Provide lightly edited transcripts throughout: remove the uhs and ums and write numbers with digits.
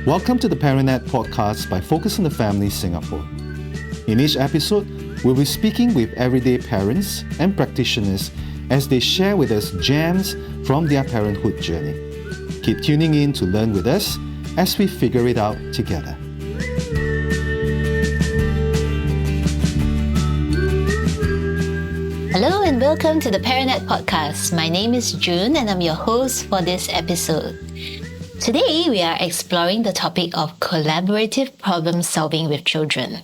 Welcome to the ParentNet podcast by Focus on the Family Singapore. In each episode, we'll be speaking with everyday parents and practitioners as they share with us gems from their parenthood journey. Keep tuning in to learn with us as we figure it out together. Hello and welcome to the ParentNet podcast. My name is June and I'm your host for this episode. Today, we are exploring the topic of collaborative problem solving with children.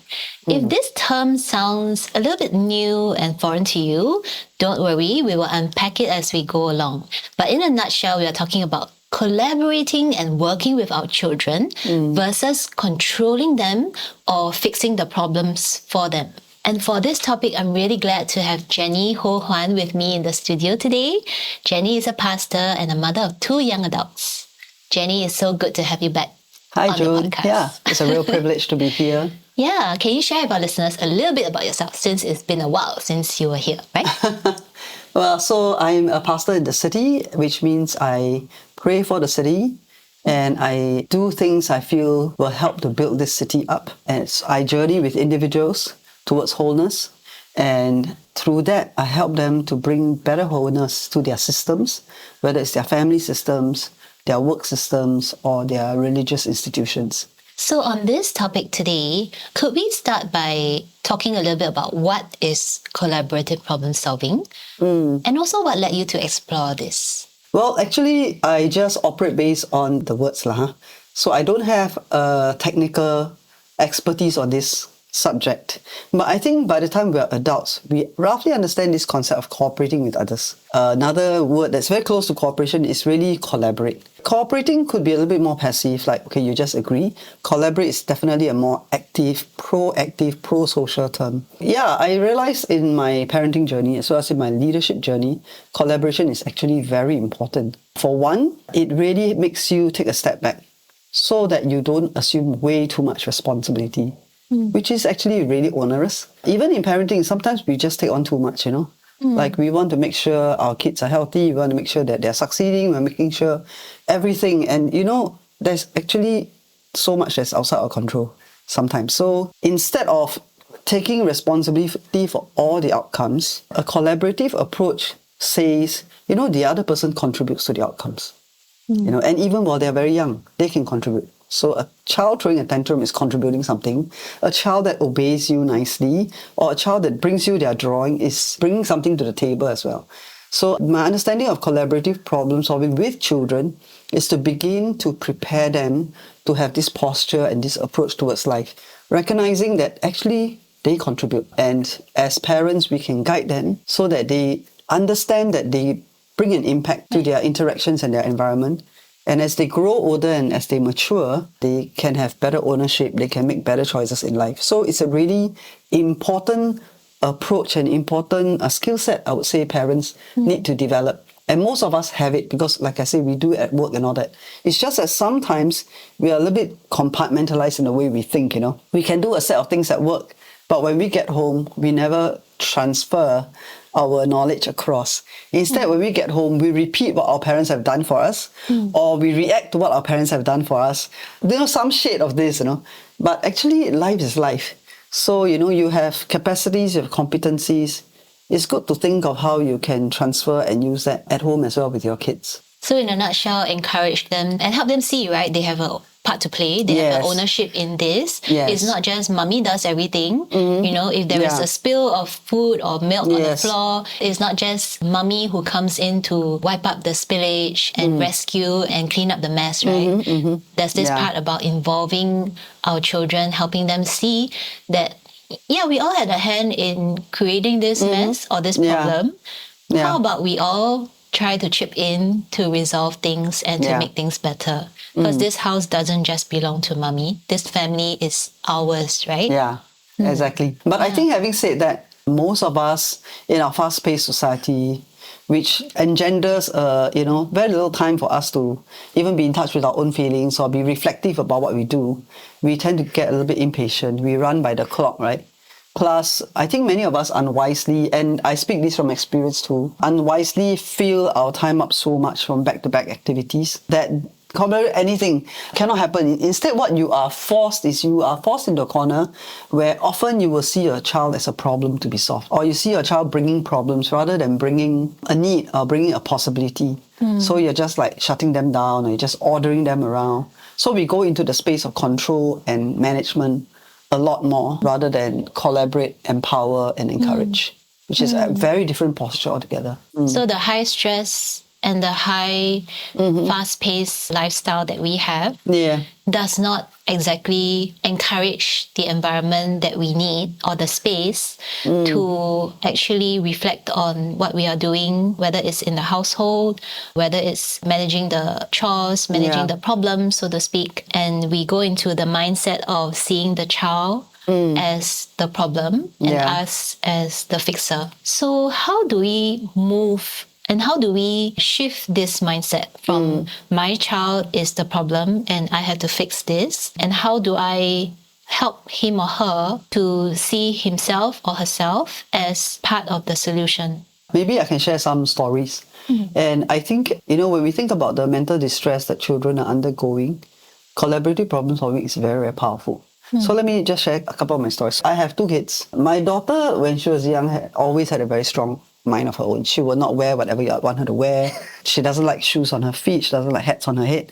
If this term sounds a little bit new and foreign to you, don't worry, we will unpack it as we go along. But in a nutshell, we are talking about collaborating and working with our children versus controlling them or fixing the problems for them. And for this topic, I'm really glad to have Jenni Ho-Huan with me in the studio today. Jenni is a pastor and a mother of 2 young adults. Jenni, it's so good to have you back. Hi, on June. The podcast. Yeah, it's a real privilege to be here. Yeah, can you share with our listeners a little bit about yourself since it's been a while since you were here, right? Well, so I'm a pastor in the city, which means I pray for the city and I do things I feel will help to build this city up. And I journey with individuals towards wholeness. And through that, I help them to bring better wholeness to their systems, whether it's their family systems, their work systems, or their religious institutions. So on this topic today, could we start by talking a little bit about what is collaborative problem solving? And also what led you to explore this? Well, actually, I just operate based on the words. So I don't have a technical expertise on this subject. But I think by the time we're adults, we roughly understand this concept of cooperating with others. Another word that's very close to cooperation is really collaborate. Cooperating could be a little bit more passive, like, okay, you just agree. Collaborate is definitely a more active, proactive, pro-social term. Yeah, I realized in my parenting journey, as well as in my leadership journey, collaboration is actually very important. For one, it really makes you take a step back so that you don't assume way too much responsibility. Which is actually really onerous. Even in parenting, sometimes we just take on too much, Like we want to make sure our kids are healthy, we want to make sure that they're succeeding, we're making sure everything. And there's actually so much that's outside our control sometimes. So instead of taking responsibility for all the outcomes, a collaborative approach says, the other person contributes to the outcomes. And even while they're very young, they can contribute. So a child throwing a tantrum is contributing something. A child that obeys you nicely or a child that brings you their drawing is bringing something to the table as well. So my understanding of collaborative problem solving with children is to begin to prepare them to have this posture and this approach towards life, recognizing that actually they contribute. And as parents, we can guide them so that they understand that they bring an impact to their interactions and their environment. And as they grow older and as they mature, they can have better ownership, they can make better choices in life. So it's a really important approach and important skill set, I would say, parents need to develop. And most of us have it because, like I say, we do it at work and all that. It's just that sometimes we are a little bit compartmentalized in the way we think, We can do a set of things at work, but when we get home, we never transfer our knowledge across. Instead, when we get home, we repeat what our parents have done for us, or we react to what our parents have done for us. Some shade of this, But actually, life is life. So, you have capacities, you have competencies. It's good to think of how you can transfer and use that at home as well with your kids. So in a nutshell, encourage them and help them see, right? They have a part to play. They have an ownership in this. Yes. It's not just mommy does everything. If there is a spill of food or milk on the floor, it's not just mommy who comes in to wipe up the spillage and rescue and clean up the mess, right? There's this part about involving our children, helping them see that, we all had a hand in creating this mess or this problem. How about we all try to chip in to resolve things and to make things better? Because this house doesn't just belong to mommy. This family is ours, right? Yeah, exactly. But I think having said that, most of us in our fast-paced society, which engenders, very little time for us to even be in touch with our own feelings or be reflective about what we do, we tend to get a little bit impatient. We run by the clock, right? Plus, I think many of us unwisely, and I speak this from experience too, unwisely fill our time up so much from back-to-back activities that collaborate anything. Cannot happen. Instead, what you are forced into a corner where often you will see your child as a problem to be solved, or you see your child bringing problems rather than bringing a need or bringing a possibility. So you're just like shutting them down, or you're just ordering them around. So we go into the space of control and management a lot more rather than collaborate, empower, and encourage, which is a very different posture altogether. So the high stress and the high fast-paced lifestyle that we have does not exactly encourage the environment that we need or the space to actually reflect on what we are doing, whether it's in the household, whether it's managing the chores, managing the problems, so to speak. And we go into the mindset of seeing the child as the problem and us as the fixer. So how do we move and how do we shift this mindset from my child is the problem and I have to fix this? And how do I help him or her to see himself or herself as part of the solution? Maybe I can share some stories. And I think, when we think about the mental distress that children are undergoing, collaborative problem solving is very, very powerful. So let me just share a couple of my stories. I have 2 kids. My daughter, when she was young, always had a very strong mind of her own. She will not wear whatever you want her to wear. She doesn't like shoes on her feet. She doesn't like hats on her head.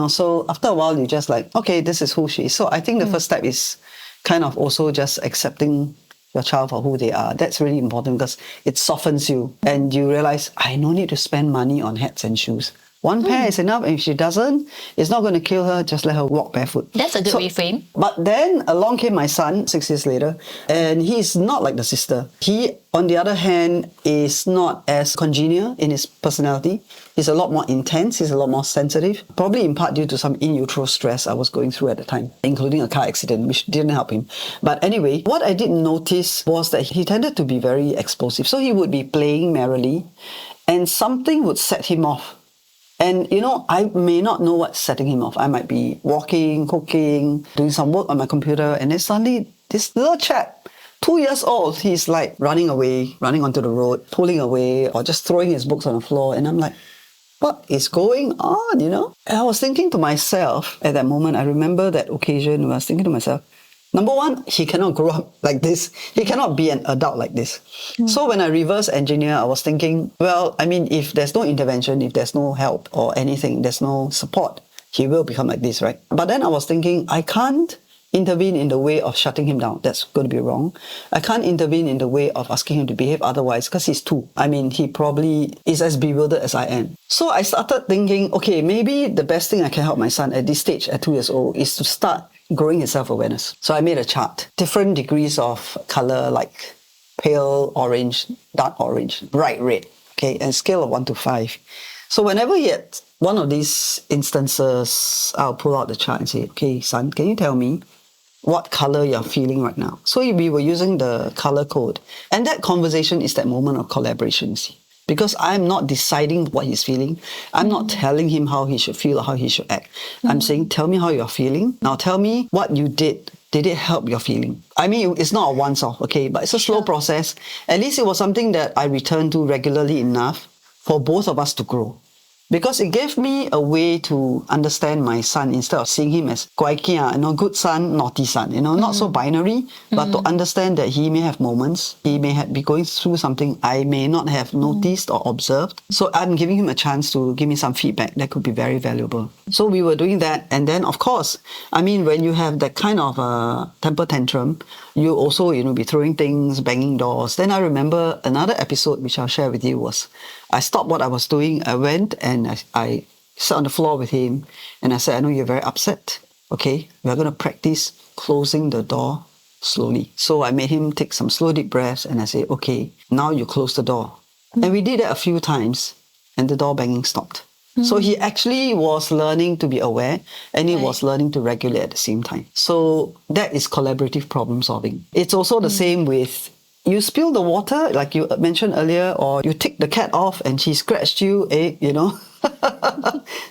So after a while, you just like, okay, this is who she is. So I think the first step is kind of also just accepting your child for who they are. That's really important because it softens you and you realize, I no need to spend money on hats and shoes. One pair is enough, and if she doesn't, it's not going to kill her, just let her walk barefoot. That's a good reframe. But then along came my son 6 years later, and he's not like the sister. He, on the other hand, is not as congenial in his personality. He's a lot more intense, he's a lot more sensitive, probably in part due to some in utero stress I was going through at the time, including a car accident, which didn't help him. But anyway, what I did notice was that he tended to be very explosive. So he would be playing merrily, and something would set him off. And, I may not know what's setting him off. I might be walking, cooking, doing some work on my computer, and then suddenly this little chap, 2 years old, he's like running away, running onto the road, pulling away, or just throwing his books on the floor. And I'm like, what is going on, And I was thinking to myself at that moment, I remember that occasion where I was thinking to myself, number one, he cannot grow up like this. He cannot be an adult like this. So when I reverse engineer, I was thinking, if there's no intervention, if there's no help or anything, there's no support, he will become like this, right? But then I was thinking, I can't intervene in the way of shutting him down. That's going to be wrong. I can't intervene in the way of asking him to behave otherwise because he's 2. He probably is as bewildered as I am. So I started thinking, okay, maybe the best thing I can help my son at this stage, at 2 years old, is to start growing his self-awareness. So I made a chart. Different degrees of color, like pale orange, dark orange, bright red, okay, and scale of 1 to 5. So whenever he had one of these instances, I'll pull out the chart and say, okay, son, can you tell me what color you're feeling right now? So we were using the color code. And that conversation is that moment of collaboration, see? Because I'm not deciding what he's feeling. I'm not telling him how he should feel or how he should act. I'm saying, tell me how you're feeling. Now tell me what you did. Did it help your feeling? It's not a once-off, okay? But it's a slow process. At least it was something that I returned to regularly enough for both of us to grow. Because it gave me a way to understand my son instead of seeing him as guai kia, good son, naughty son, not so binary, but to understand that he may have moments, he may be going through something I may not have noticed or observed. So I'm giving him a chance to give me some feedback that could be very valuable. So we were doing that. And then, of course, when you have that kind of temper tantrum, you also, be throwing things, banging doors. Then I remember another episode, which I'll share with you, was I stopped what I was doing. I went and I sat on the floor with him and I said, I know you're very upset. Okay, we're going to practice closing the door slowly. So I made him take some slow deep breaths and I said, okay, now you close the door. And we did that a few times and the door banging stopped. So he actually was learning to be aware and he was learning to regulate at the same time. So that is collaborative problem solving. It's also the same with you spill the water, like you mentioned earlier, or you take the cat off and she scratched you,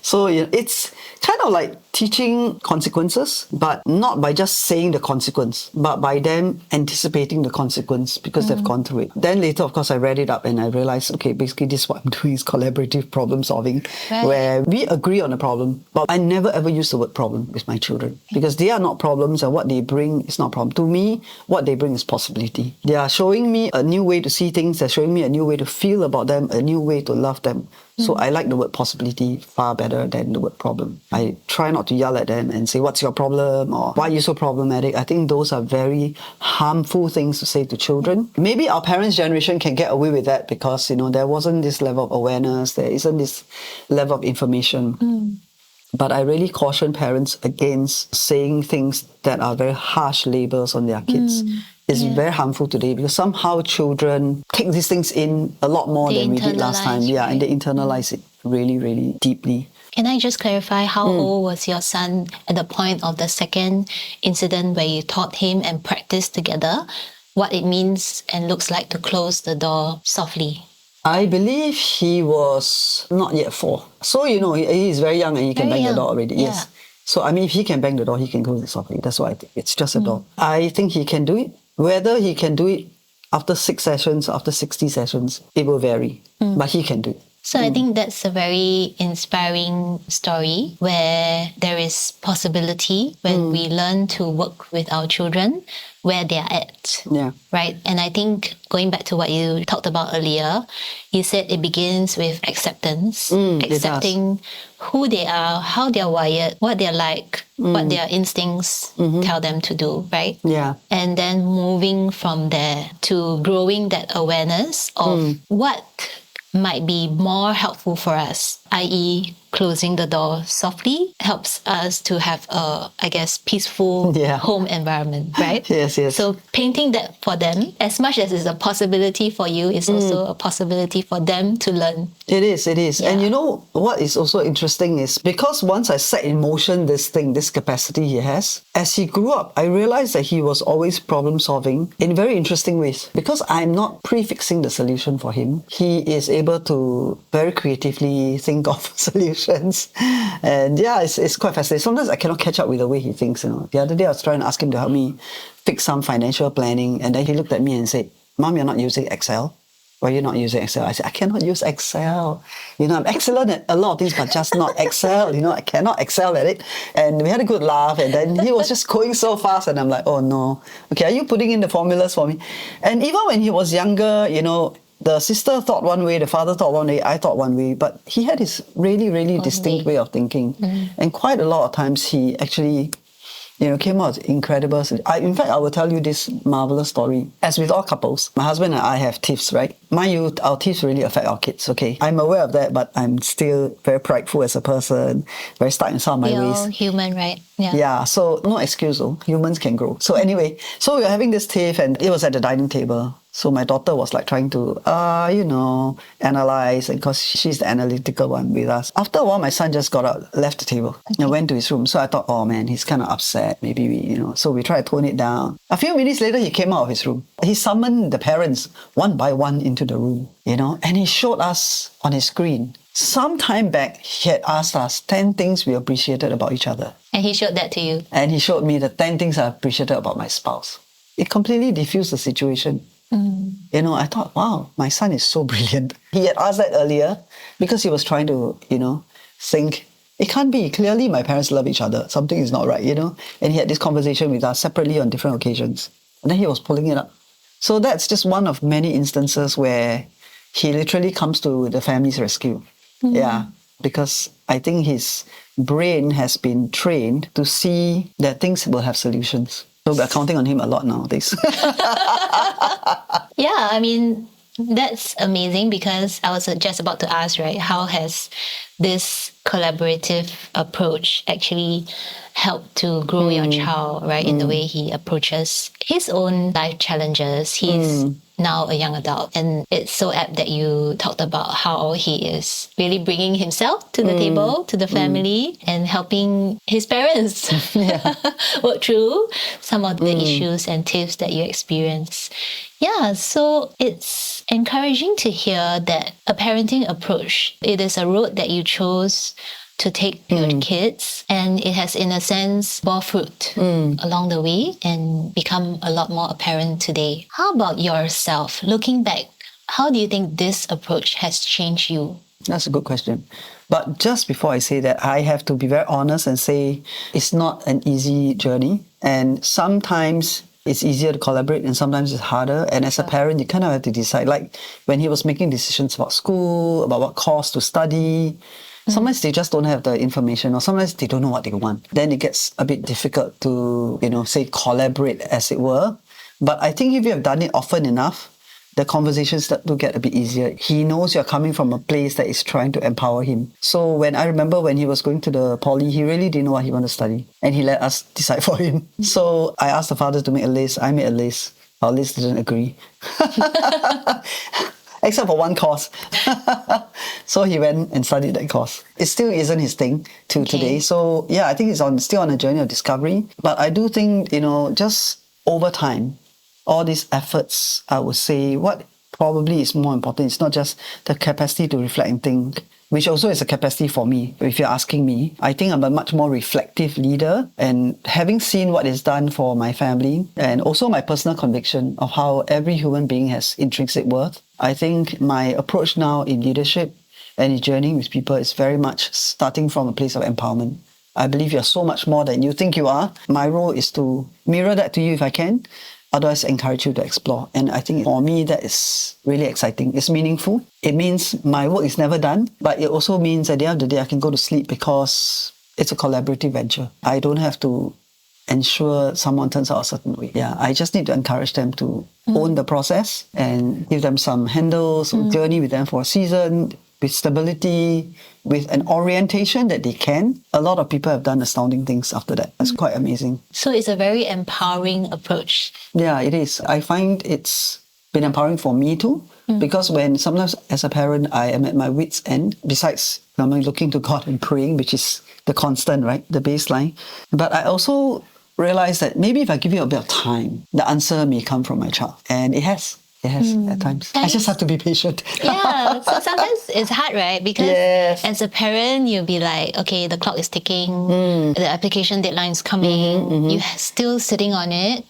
So it's kind of like teaching consequences, but not by just saying the consequence, but by them anticipating the consequence because they've gone through it. Then later, of course, I read it up and I realized, okay, basically this is what I'm doing is collaborative problem solving, Right. where we agree on a problem, but I never ever use the word problem with my children because they are not problems and what they bring is not a problem. To me, what they bring is possibility. They are showing me a new way to see things, they're showing me a new way to feel about them, a new way to love them. So I like the word possibility far better than the word problem. I try not to yell at them and say, what's your problem? Or why are you so problematic? I think those are very harmful things to say to children. Maybe our parents' generation can get away with that because, there wasn't this level of awareness, there isn't this level of information. But I really caution parents against saying things that are very harsh labels on their kids. It's very harmful today because somehow children take these things in a lot more They than we did last time. internalize, Yeah, and right? they internalize it really, really deeply. Can I just clarify how old was your son at the point of the second incident where you taught him and practiced together what it means and looks like to close the door softly? I believe he was not yet 4. So, he is very young and he can Very bang the young, door already. yeah. Yes. So, I mean, if he can bang the door, he can close it softly. That's what I think. It's just a door. I think he can do it. Whether he can do it after 6 sessions, after 60 sessions, it will vary. But he can do it. So I think that's a very inspiring story where there is possibility when we learn to work with our children where they are at. Yeah. Right? And I think going back to what you talked about earlier, you said it begins with acceptance, it does. accepting who they are, how they're wired, what they're like, what their instincts tell them to do, right? Yeah. And then moving from there to growing that awareness of what might be more helpful for us, i.e. closing the door softly helps us to have a, peaceful Yeah. home environment, right? Yes. So painting that for them, as much as it's a possibility for you, it's also a possibility for them to learn. It is. Yeah. And what is also interesting is because once I set in motion this capacity he has, as he grew up, I realized that he was always problem solving in very interesting ways. Because I'm not prefixing the solution for him, he is able to very creatively think of solutions. And yeah, it's quite fascinating. Sometimes I cannot catch up with the way he thinks. The other day I was trying to ask him to help me fix some financial planning, and then he looked at me and said, "Mom, you're not using Excel? Why are you not using Excel?" I said, "I cannot use Excel. I'm excellent at a lot of things, but just not Excel. I cannot excel at it." And we had a good laugh, and then he was just going so fast, and I'm like, "Oh no. Okay, are you putting in the formulas for me?" And even when he was younger, the sister thought one way, the father thought one way, I thought one way, but he had his really, really distinct way of thinking. And quite a lot of times he actually came out incredible. In fact, I will tell you this marvelous story. As with all couples, my husband and I have tiffs, right? Mind you, our tiffs really affect our kids, okay? I'm aware of that, but I'm still very prideful as a person, very stuck in some of my We're ways. all human, right? Yeah, so no excuse though. Humans can grow. So anyway, so we were having this tiff and it was at the dining table. So my daughter was like trying to, analyze, and because she's the analytical one with us. After a while, my son just got up, left the table, and went to his room. So I thought, oh man, he's kind of upset. Maybe so we tried to tone it down. A few minutes later, he came out of his room. He summoned the parents one by one into the room, and he showed us on his screen. Some time back, he had asked us 10 things we appreciated about each other. And he showed that to you. And he showed me the 10 things I appreciated about my spouse. It completely diffused the situation. I thought, wow, my son is so brilliant. He had asked that earlier because he was trying to, think, it can't be. Clearly, my parents love each other. Something is not right, And he had this conversation with us separately on different occasions. And then he was pulling it up. So that's just one of many instances where he literally comes to the family's rescue. Yeah, because I think his brain has been trained to see that things will have solutions. So we're counting on him a lot nowadays. Yeah, I mean, that's amazing because I was just about to ask, right, how has this collaborative approach actually helped to grow your child, right, in the way he approaches his own life challenges. He's now a young adult, and it's so apt that you talked about how he is really bringing himself to the table, to the family, and helping his parents work through some of the issues and tips that you experience. Yeah, so it's encouraging to hear that a parenting approach, it is a road that you chose to take your kids, and it has, in a sense, bore fruit along the way and become a lot more apparent today. How about yourself? Looking back, how do you think this approach has changed you? That's a good question. But just before I say that, I have to be very honest and say it's not an easy journey. And sometimes it's easier to collaborate and sometimes it's harder. And as a parent, you kind of have to decide. Like when he was making decisions about school, about what course to study, sometimes they just don't have the information or sometimes they don't know what they want. Then it gets a bit difficult to, say collaborate as it were. But I think if you have done it often enough, the conversations start to get a bit easier. He knows you're coming from a place that is trying to empower him. So when I remember when he was going to the poly, he really didn't know what he wanted to study. And he let us decide for him. So I asked the father to make a list. I made a list. Our list didn't agree. Except for one course. So he went and studied that course. It still isn't his thing till today. So yeah, I think he's still on a journey of discovery. But I do think, just over time, all these efforts, I would say, what probably is more important is not just the capacity to reflect and think, which also is a capacity for me. If you're asking me, I think I'm a much more reflective leader, and having seen what is done for my family and also my personal conviction of how every human being has intrinsic worth, I think my approach now in leadership and in journeying with people is very much starting from a place of empowerment. I believe you're so much more than you think you are. My role is to mirror that to you if I can. Otherwise, encourage you to explore. And I think for me, that is really exciting. It's meaningful. It means my work is never done, but it also means at the end of the day, I can go to sleep because it's a collaborative venture. I don't have to ensure someone turns out a certain way. Yeah, I just need to encourage them to own the process and give them some handles, journey with them for a season, with stability, with an orientation that they can. A lot of people have done astounding things after that. It's quite amazing. So it's a very empowering approach. Yeah, it is. I find it's been empowering for me too, because when sometimes as a parent, I am at my wit's end, besides I'm looking to God and praying, which is the constant, right? The baseline. But I also realize that maybe if I give you a bit of time, the answer may come from my child. And it has. It has at times. I just have to be patient. Yeah, so sometimes it's hard, right? Because as a parent, you'll be like, okay, the clock is ticking, the application deadline is coming, you're still sitting on it.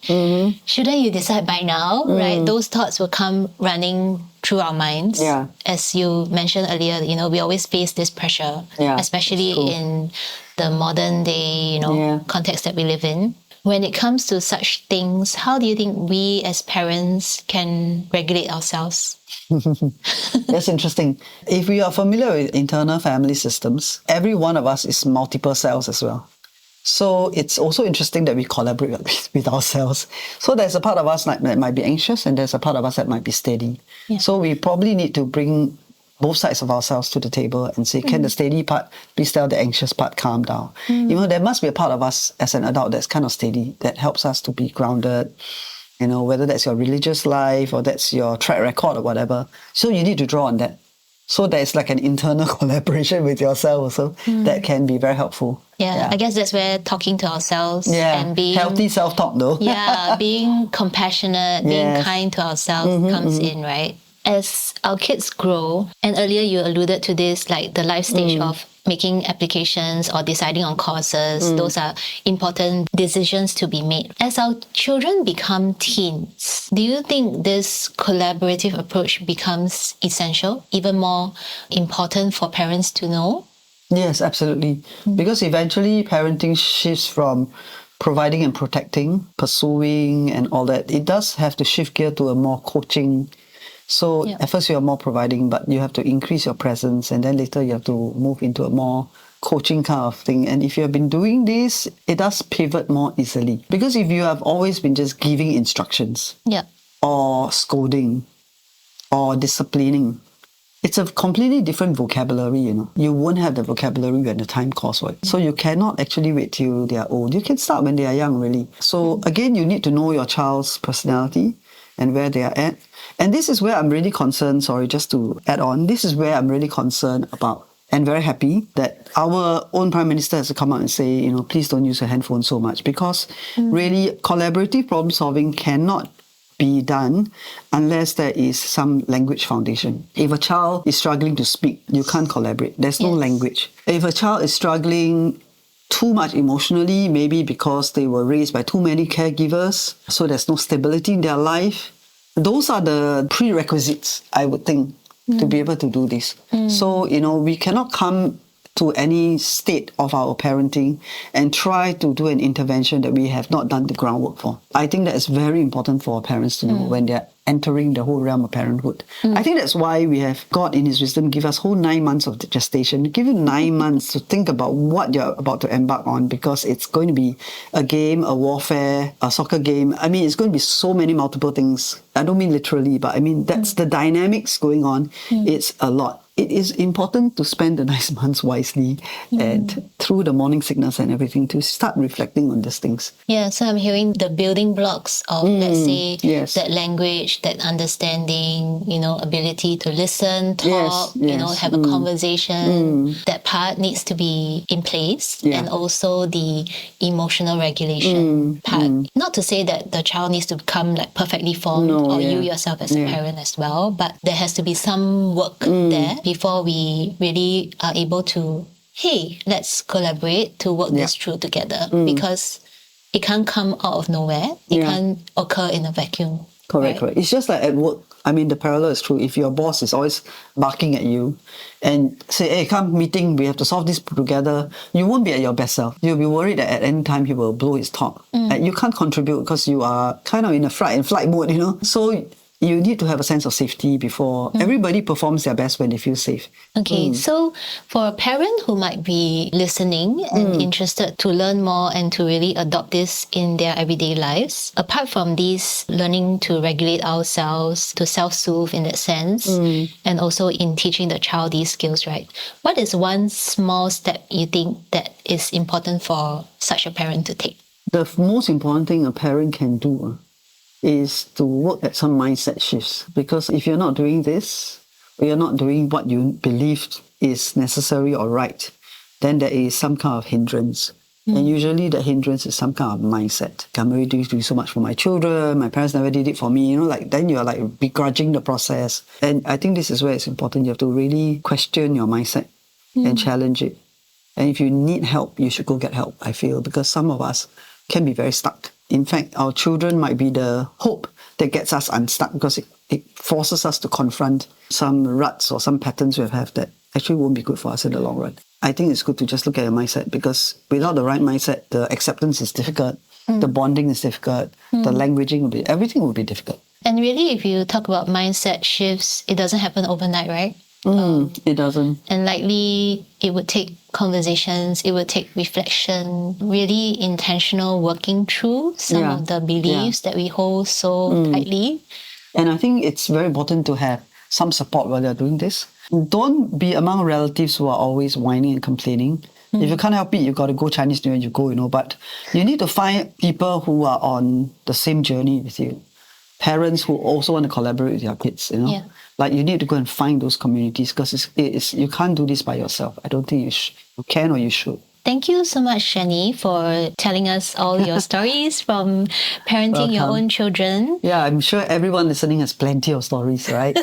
Shouldn't you decide by now, right? Those thoughts will come running through our minds. Yeah. As you mentioned earlier, we always face this pressure, especially in the modern day, context that we live in. When it comes to such things, how do you think we as parents can regulate ourselves? That's interesting. If we are familiar with internal family systems, every one of us is multiple cells as well. So it's also interesting that we collaborate with ourselves. So there's a part of us that might be anxious and there's a part of us that might be steady. Yeah. So we probably need to bring both sides of ourselves to the table and say, can the steady part please tell the anxious part calm down? There must be a part of us as an adult that's kind of steady, that helps us to be grounded, whether that's your religious life or that's your track record or whatever. So you need to draw on that. So there's like an internal collaboration with yourself also that can be very helpful. Yeah, I guess that's where talking to ourselves and being... healthy self-talk though. being compassionate, being kind to ourselves comes in, right? As our kids grow, and earlier you alluded to this, like the life stage of making applications or deciding on courses, those are important decisions to be made. As our children become teens, do you think this collaborative approach becomes essential, even more important for parents to know? Yes, absolutely. Because eventually parenting shifts from providing and protecting, pursuing and all that. It does have to shift gear to a more coaching. So at first you are more providing, but you have to increase your presence, and then later you have to move into a more coaching kind of thing. And if you have been doing this, it does pivot more easily. Because if you have always been just giving instructions or scolding or disciplining, it's a completely different vocabulary, You won't have the vocabulary when the time calls for it. So you cannot actually wait till they are old. You can start when they are young, really. So again, you need to know your child's personality and where they are at. And this is where I'm really concerned, just to add on, this is where I'm really concerned about and very happy that our own Prime Minister has to come out and say, please don't use your handphone so much, because really collaborative problem solving cannot be done unless there is some language foundation. If a child is struggling to speak, you can't collaborate. There's no Yes. language. If a child is struggling too much emotionally, maybe because they were raised by too many caregivers, so there's no stability in their life, those are the prerequisites, I would think, to be able to do this. So, we cannot come to any state of our parenting and try to do an intervention that we have not done the groundwork for. I think that is very important for our parents to know when they're entering the whole realm of parenthood. I think that's why we have God in His wisdom give us whole 9 months of gestation, give you 9 months to think about what you're about to embark on, because it's going to be a game, a warfare, a soccer game. I mean, it's going to be so many multiple things. I don't mean literally, but I mean, that's the dynamics going on. It's a lot. It is important to spend the 9 months wisely and through the morning sickness and everything to start reflecting on these things. Yeah, so I'm hearing the building blocks of, let's say, yes. that language, that understanding, ability to listen, talk, yes. have a conversation. That part needs to be in place. Yeah. And also the emotional regulation part. Not to say that the child needs to become like perfectly formed you yourself as a parent as well, but there has to be some work there before we really are able to, hey, let's collaborate to work this through together, because it can't come out of nowhere. It can't occur in a vacuum. Correct. It's just like at work. I mean, the parallel is true. If your boss is always barking at you and say, hey, come meeting, we have to solve this together, you won't be at your best self. You'll be worried that at any time he will blow his top. And you can't contribute because you are kind of in a flight mode, So you need to have a sense of safety before everybody performs their best when they feel safe. Okay, so for a parent who might be listening and interested to learn more and to really adopt this in their everyday lives, apart from these learning to regulate ourselves, to self-soothe in that sense, and also in teaching the child these skills, right? What is one small step you think that is important for such a parent to take? The most important thing a parent can do is to work at some mindset shifts. Because if you're not doing this, or you're not doing what you believe is necessary or right, then there is some kind of hindrance. And usually the hindrance is some kind of mindset. I'm already doing so much for my children, my parents never did it for me, then you're like begrudging the process. And I think this is where it's important. You have to really question your mindset and challenge it. And if you need help, you should go get help, I feel, because some of us can be very stuck. In fact, our children might be the hope that gets us unstuck, because it forces us to confront some ruts or some patterns we have that actually won't be good for us in the long run. I think it's good to just look at your mindset, because without the right mindset, the acceptance is difficult, the bonding is difficult, the languaging everything will be difficult. And really, if you talk about mindset shifts, it doesn't happen overnight, right? It doesn't. And likely it would take conversations, it would take reflection, really intentional working through some of the beliefs that we hold so tightly. And I think it's very important to have some support while you're doing this. Don't be among relatives who are always whining and complaining. If you can't help it, you've got to go Chinese New Year, you go, but you need to find people who are on the same journey with you. Parents who also want to collaborate with your kids, Like you need to go and find those communities, because you can't do this by yourself. I don't think you can or you should. Thank you so much, Jenni, for telling us all your stories from parenting your own children. Yeah, I'm sure everyone listening has plenty of stories, right?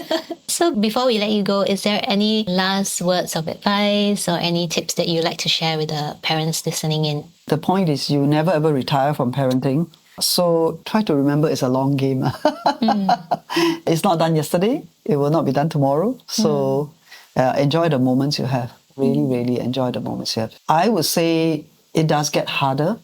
So before we let you go, is there any last words of advice or any tips that you'd like to share with the parents listening in? The point is you never ever retire from parenting. So try to remember it's a long game. It's not done yesterday. It will not be done tomorrow. So enjoy the moments you have. Really, really enjoy the moments you have. I would say it does get harder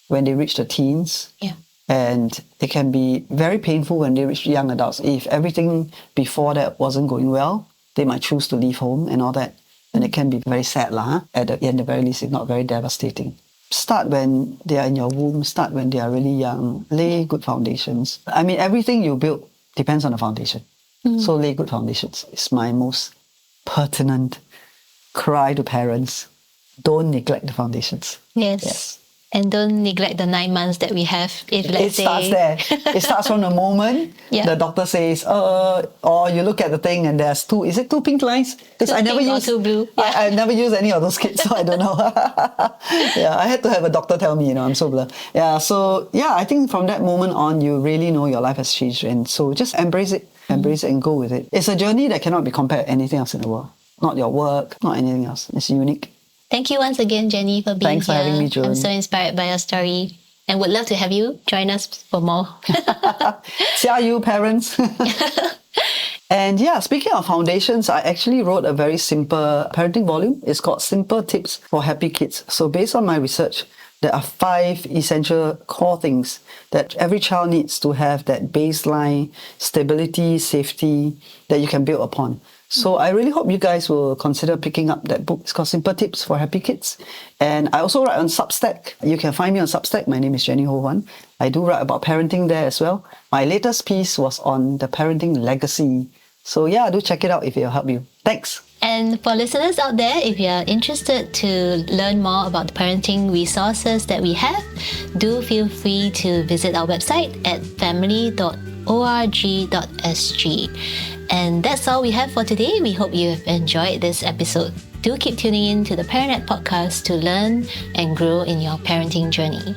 when they reach the teens. Yeah. And it can be very painful when they reach young adults. If everything before that wasn't going well, they might choose to leave home and all that. And it can be very sad, at the very least, if not very devastating. Start when they are in your womb. Start when they are really young. Lay good foundations. I mean, everything you build depends on the foundation. So lay good foundations. It's my most pertinent cry to parents. Don't neglect the foundations. Yes. And don't neglect the 9 months that we have. If let's Starts there. It starts from the moment Yeah. the doctor says, or you look at the thing and there's two pink lines? Because Two I never pink or use two blue. Yeah. I never use any of those kits, so I don't know. Yeah, I had to have a doctor tell me, I'm so blur. Yeah, so yeah, I think from that moment on, you really know your life has changed, and so just embrace it and go with it. It's a journey that cannot be compared to anything else in the world. Not your work, not anything else. It's unique. Thank you once again, Jenny, for being Thanks for here. having me, June. I'm so inspired by your story and would love to have you join us for more. See you, parents. And yeah, speaking of foundations, I actually wrote a very simple parenting volume. It's called Simple Tips for Happy Kids. So based on my research, there are 5 essential core things that every child needs to have that baseline stability, safety that you can build upon. So I really hope you guys will consider picking up that book. It's called Simple Tips for Happy Kids. And I also write on Substack. You can find me on Substack. My name is Jenni Ho-Huan. I do write about parenting there as well. My latest piece was on the parenting legacy. So yeah, do check it out if it'll help you. Thanks. And for listeners out there, if you're interested to learn more about the parenting resources that we have, do feel free to visit our website at family.org.sg. And that's all we have for today. We hope you have enjoyed this episode. Do keep tuning in to the ParentNet podcast to learn and grow in your parenting journey.